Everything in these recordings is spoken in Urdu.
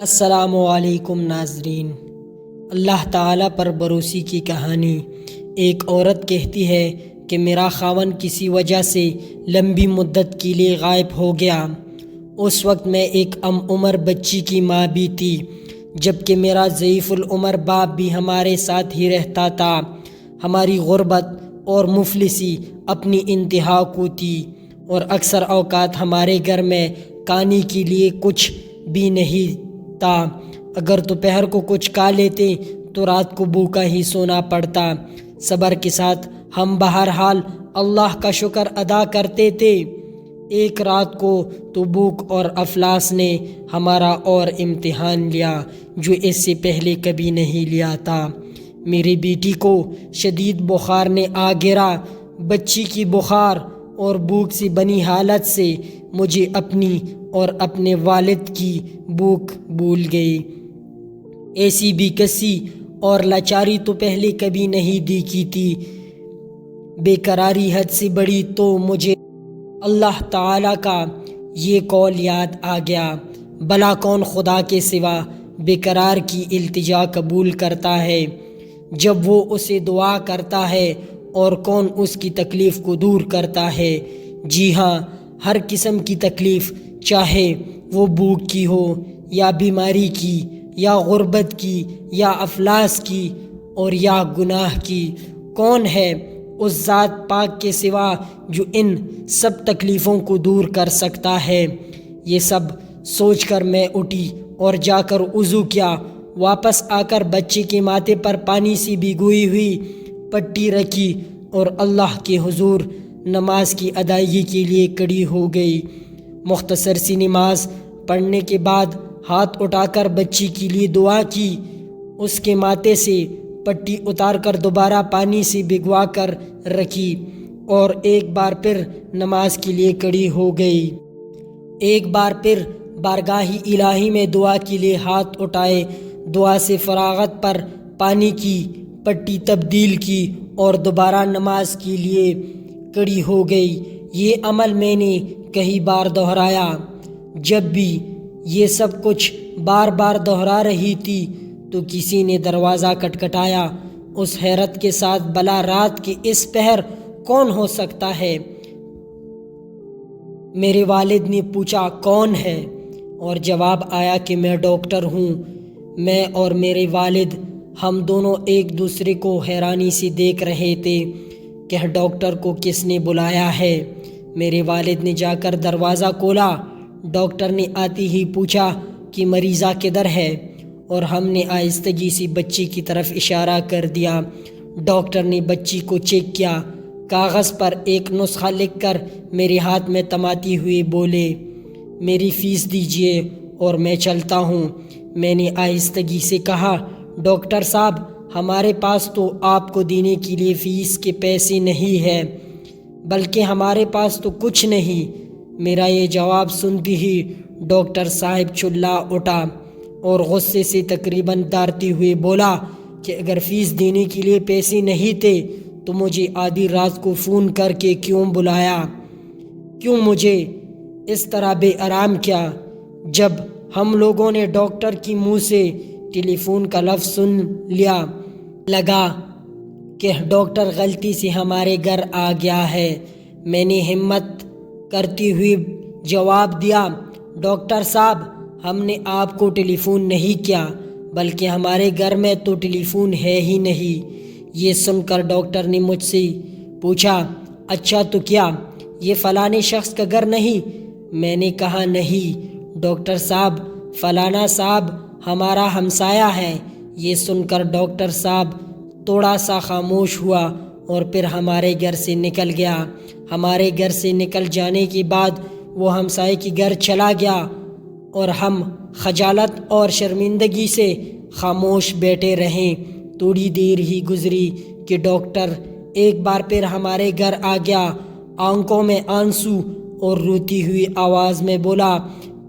السلام علیکم ناظرین۔ اللہ تعالیٰ پر بھروسے کی کہانی۔ ایک عورت کہتی ہے کہ میرا خاوند کسی وجہ سے لمبی مدت کے لیے غائب ہو گیا۔ اس وقت میں ایک عمر بچی کی ماں بھی تھی، جبکہ میرا ضعیف العمر باپ بھی ہمارے ساتھ ہی رہتا تھا۔ ہماری غربت اور مفلسی اپنی انتہا کو تھی اور اکثر اوقات ہمارے گھر میں کھانے کے لیے کچھ بھی نہیں تھا۔ اگر دوپہر کو کچھ کھا لیتے تو رات کو بھوکا ہی سونا پڑتا۔ صبر کے ساتھ ہم بہرحال اللہ کا شکر ادا کرتے تھے۔ ایک رات کو تو بھوک اور افلاس نے ہمارا اور امتحان لیا جو اس سے پہلے کبھی نہیں لیا تھا۔ میری بیٹی کو شدید بخار نے آ گرا۔ بچی کی بخار اور بھوک سے بنی حالت سے مجھے اپنی اور اپنے والد کی بھوک بھول گئی۔ ایسی بھی کسی اور لاچاری تو پہلے کبھی نہیں دیکھی تھی۔ بے قراری حد سے بڑی تو مجھے اللہ تعالیٰ کا یہ قول یاد آ گیا، بھلا کون خدا کے سوا بے قرار کی التجا قبول کرتا ہے جب وہ اسے دعا کرتا ہے، اور کون اس کی تکلیف کو دور کرتا ہے؟ جی ہاں، ہر قسم کی تکلیف، چاہے وہ بھوک کی ہو یا بیماری کی یا غربت کی یا افلاس کی اور یا گناہ کی، کون ہے اس ذات پاک کے سوا جو ان سب تکلیفوں کو دور کر سکتا ہے؟ یہ سب سوچ کر میں اٹھی اور جا کر وضو کیا۔ واپس آ کر بچے کے ماتھے پر پانی سے بھگوئی ہوئی پٹی رکھی اور اللہ کے حضور نماز کی ادائیگی کے لیے کھڑی ہو گئی۔ مختصر سی نماز پڑھنے کے بعد ہاتھ اٹھا کر بچی کے لیے دعا کی، اس کے ماتھے سے پٹی اتار کر دوبارہ پانی سے بھگوا کر رکھی اور ایک بار پھر نماز کے لیے کھڑی ہو گئی۔ ایک بار پھر بارگاہ الہی میں دعا کے لیے ہاتھ اٹھائے، دعا سے فراغت پر پانی کی پٹی تبدیل کی اور دوبارہ نماز کے لیے کھڑی ہو گئی۔ یہ عمل میں نے کئی بار دہرایا۔ جب بھی یہ سب کچھ بار بار دہرا رہی تھی تو کسی نے دروازہ کھٹکھٹایا۔ اس حیرت کے ساتھ، بھلا رات کے اس پہر کون ہو سکتا ہے؟ میرے والد نے پوچھا، کون ہے؟ اور جواب آیا کہ میں ڈاکٹر ہوں۔ میں اور میرے والد ہم دونوں ایک دوسرے کو حیرانی سے دیکھ رہے تھے کہ ڈاکٹر کو کس نے بلایا ہے۔ میرے والد نے جا کر دروازہ کھولا۔ ڈاکٹر نے آتے ہی پوچھا کہ مریضہ کدھر ہے، اور ہم نے آہستگی سے بچی کی طرف اشارہ کر دیا۔ ڈاکٹر نے بچی کو چیک کیا، کاغذ پر ایک نسخہ لکھ کر میرے ہاتھ میں تھماتے ہوئے بولے، میری فیس دیجیے اور میں چلتا ہوں۔ میں نے آہستگی سے کہا، ڈاکٹر صاحب، ہمارے پاس تو آپ کو دینے کے لیے فیس کے پیسے نہیں ہیں، بلکہ ہمارے پاس تو کچھ نہیں۔ میرا یہ جواب سنتے ہی ڈاکٹر صاحب چلا اٹھا اور غصے سے تقریباً ڈرتے ہوئے بولا کہ اگر فیس دینے کے لیے پیسے نہیں تھے تو مجھے آدھی رات کو فون کر کے کیوں بلایا؟ کیوں مجھے اس طرح بے آرام کیا؟ جب ہم لوگوں نے ڈاکٹر کی منہ سے ٹیلی فون کا لفظ سن لیا، لگا کہ ڈاکٹر غلطی سے ہمارے گھر آ گیا ہے۔ میں نے ہمت کرتے ہوئے جواب دیا، ڈاکٹر صاحب، ہم نے آپ کو ٹیلی فون نہیں کیا، بلکہ ہمارے گھر میں تو ٹیلی فون ہے ہی نہیں۔ یہ سن کر ڈاکٹر نے مجھ سے پوچھا، اچھا تو کیا یہ فلانے شخص کا گھر نہیں؟ میں نے کہا، نہیں ڈاکٹر صاحب، فلانا صاحب ہمارا ہمسایہ ہے۔ یہ سن کر ڈاکٹر صاحب تھوڑا سا خاموش ہوا اور پھر ہمارے گھر سے نکل گیا۔ ہمارے گھر سے نکل جانے کے بعد وہ ہمسائے کے گھر چلا گیا اور ہم خجالت اور شرمندگی سے خاموش بیٹھے رہے۔ تھوڑی دیر ہی گزری کہ ڈاکٹر ایک بار پھر ہمارے گھر آ گیا، آنکھوں میں آنسو اور روتی ہوئی آواز میں بولا،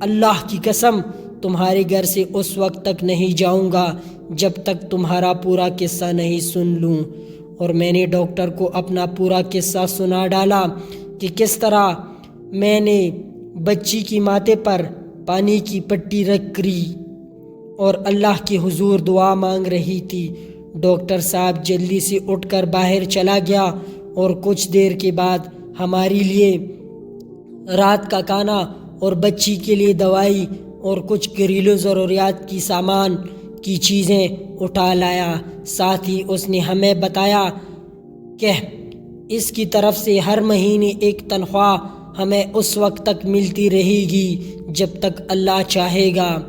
اللہ کی قسم، تمہارے گھر سے اس وقت تک نہیں جاؤں گا جب تک تمہارا پورا قصہ نہیں سن لوں۔ اور میں نے ڈاکٹر کو اپنا پورا قصہ سنا ڈالا کہ کس طرح میں نے بچی کی ماتھے پر پانی کی پٹی رکھ کری اور اللہ کے حضور دعا مانگ رہی تھی۔ ڈاکٹر صاحب جلدی سے اٹھ کر باہر چلا گیا اور کچھ دیر کے بعد ہمارے لیے رات کا کھانا اور بچی کے لیے دوائی اور کچھ گھریلو ضروریات کی سامان کی چیزیں اٹھا لایا۔ ساتھ ہی اس نے ہمیں بتایا کہ اس کی طرف سے ہر مہینے ایک تنخواہ ہمیں اس وقت تک ملتی رہے گی جب تک اللہ چاہے گا۔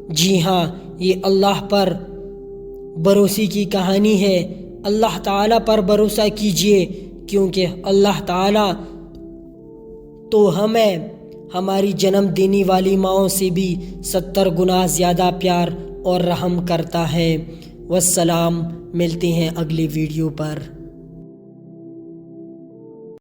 جی ہاں، یہ اللہ پر بھروسے کی کہانی ہے۔ اللہ تعالیٰ پر بھروسہ کیجئے، کیونکہ اللہ تعالیٰ تو ہمیں ہماری جنم دینے والی ماؤں سے بھی 70 گنا زیادہ پیار اور رحم کرتا ہے۔ والسلام، ملتے ہیں اگلی ویڈیو پر۔